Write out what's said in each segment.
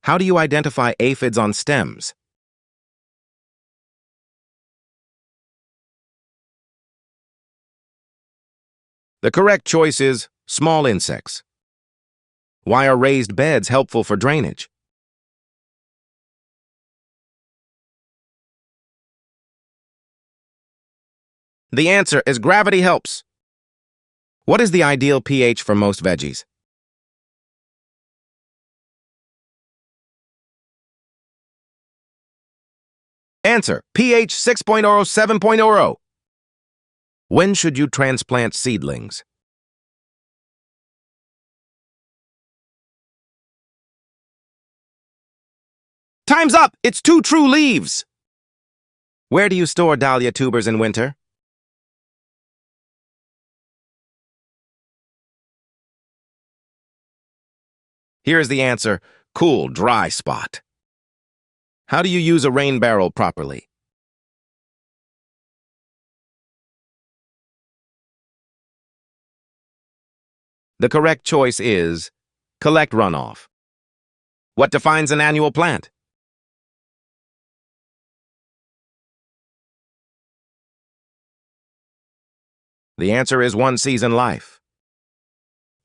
How do you identify aphids on stems? The correct choice is small insects. Why are raised beds helpful for drainage? The answer is gravity helps. What is the ideal pH for most veggies? Answer, pH 6.0, 7.0. When should you transplant seedlings? Time's up! It's 2 true leaves! Where do you store dahlia tubers in winter? Here's the answer, cool, dry spot. How do you use a rain barrel properly? The correct choice is collect runoff. What defines an annual plant? The answer is one season life.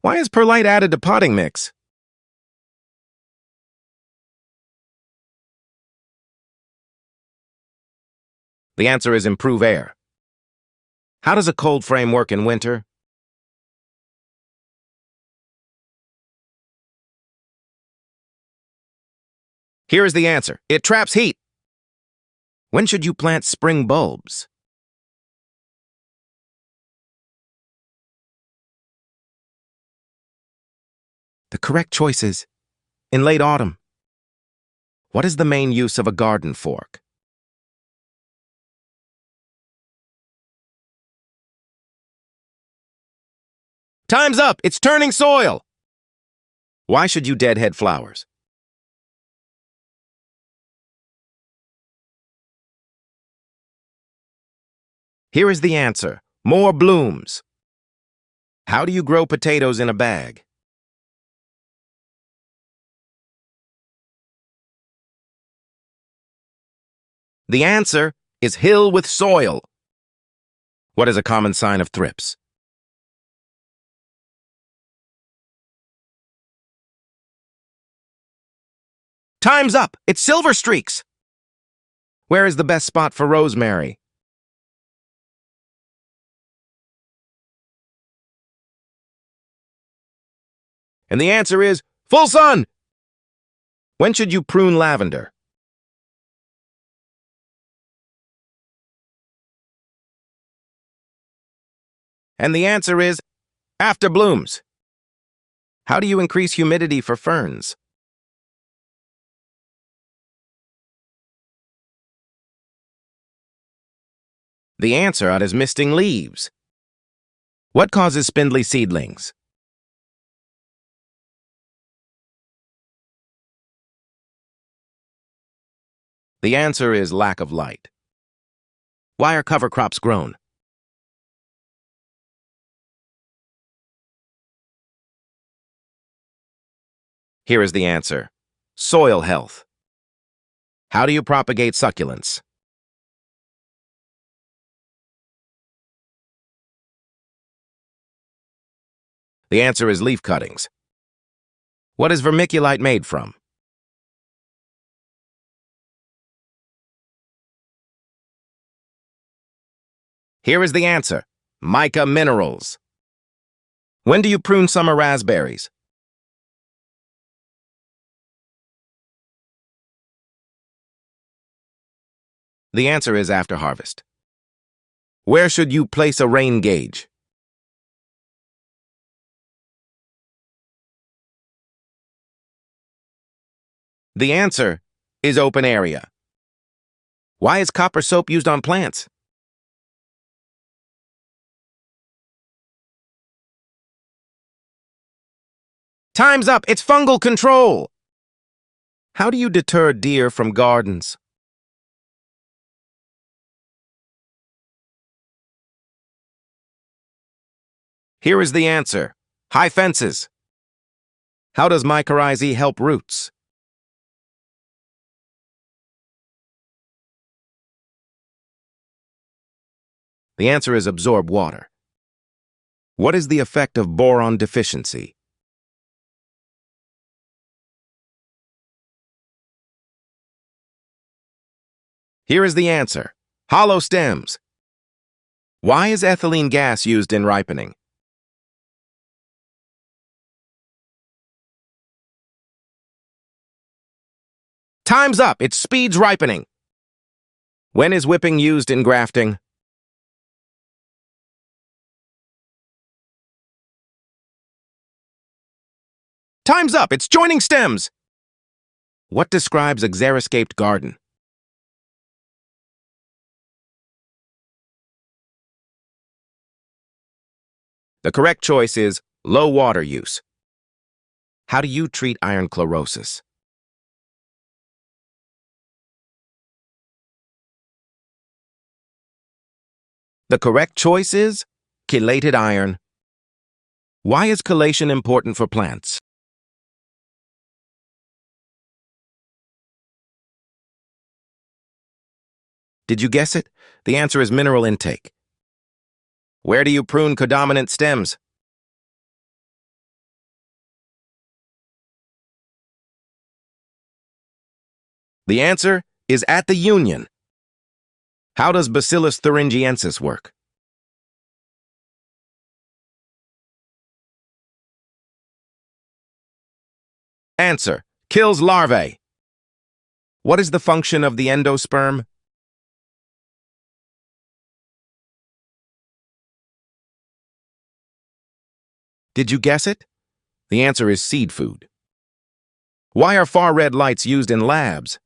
Why is perlite added to potting mix? The answer is improve air. How does a cold frame work in winter? Here is the answer. It traps heat. When should you plant spring bulbs? The correct choice is in late autumn. What is the main use of a garden fork? Time's up! It's turning soil! Why should you deadhead flowers? Here is the answer. More blooms. How do you grow potatoes in a bag? The answer is hill with soil. What is a common sign of thrips? Time's up! It's silver streaks! Where is the best spot for rosemary? And the answer is full sun! When should you prune lavender? And the answer is after blooms. How do you increase humidity for ferns? The answer is misting leaves. What causes spindly seedlings? The answer is lack of light. Why are cover crops grown? Here is the answer. Soil health. How do you propagate succulents? The answer is leaf cuttings. What is vermiculite made from? Here is the answer. Mica minerals. When do you prune summer raspberries? The answer is after harvest. Where should you place a rain gauge? The answer is open area. Why is copper soap used on plants? Time's up! It's fungal control! How do you deter deer from gardens? Here is the answer. High fences. How does mycorrhizae help roots? The answer is absorb water. What is the effect of boron deficiency? Here is the answer. Hollow stems. Why is ethylene gas used in ripening? Time's up. It speeds ripening. When is whipping used in grafting? Time's up. It's joining stems. What describes a xeriscaped garden? The correct choice is low water use. How do you treat iron chlorosis? The correct choice is chelated iron. Why is chelation important for plants? Did you guess it? The answer is mineral intake. Where do you prune codominant stems? The answer is at the union. How does Bacillus thuringiensis work? Answer: kills larvae. What is the function of the endosperm? Did you guess it? The answer is seed food. Why are far red lights used in labs?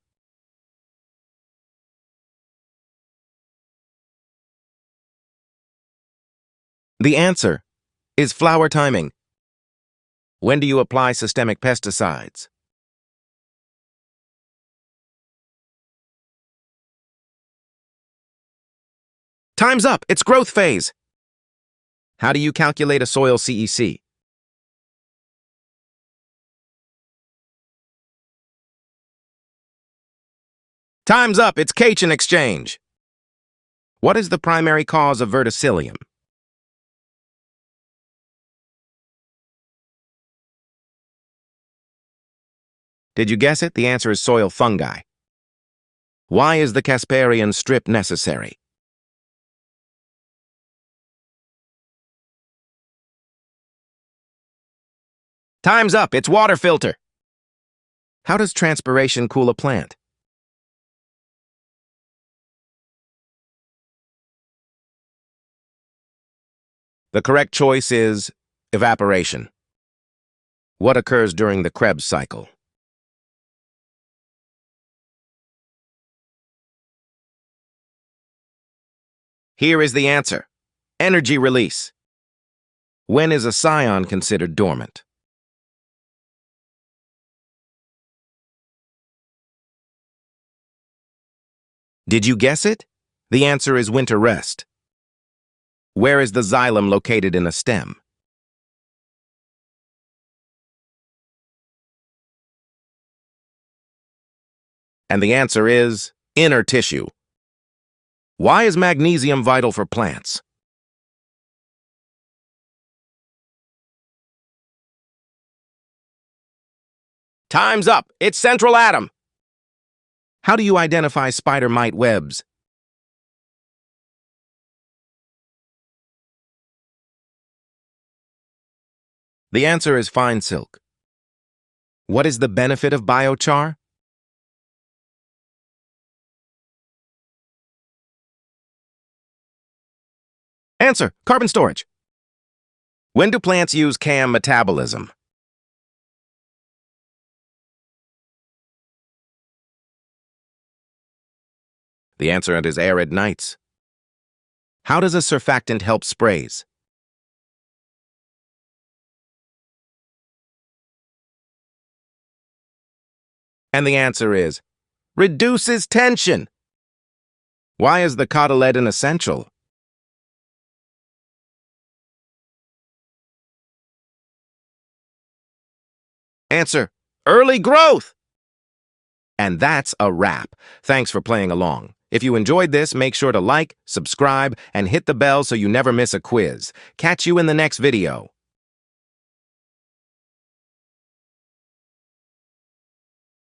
The answer is flower timing. When do you apply systemic pesticides? Time's up. It's growth phase. How do you calculate a soil CEC? Time's up. It's cation exchange. What is the primary cause of verticillium? Did you guess it? The answer is soil fungi. Why is the Casparian strip necessary? Time's up. It's water filter. How does transpiration cool a plant? The correct choice is evaporation. What occurs during the Krebs cycle? Here is the answer. Energy release. When is a scion considered dormant? Did you guess it? The answer is winter rest. Where is the xylem located in a stem? And the answer is inner tissue. Why is magnesium vital for plants? Time's up. It's central atom. How do you identify spider mite webs? The answer is fine silk. What is the benefit of biochar? Answer: carbon storage. When do plants use CAM metabolism? The answer is arid nights. How does a surfactant help sprays? And the answer is reduces tension. Why is the cotyledon essential? Answer: early growth. And that's a wrap. Thanks for playing along. If you enjoyed this, make sure to like, subscribe, and hit the bell so you never miss a quiz. Catch you in the next video.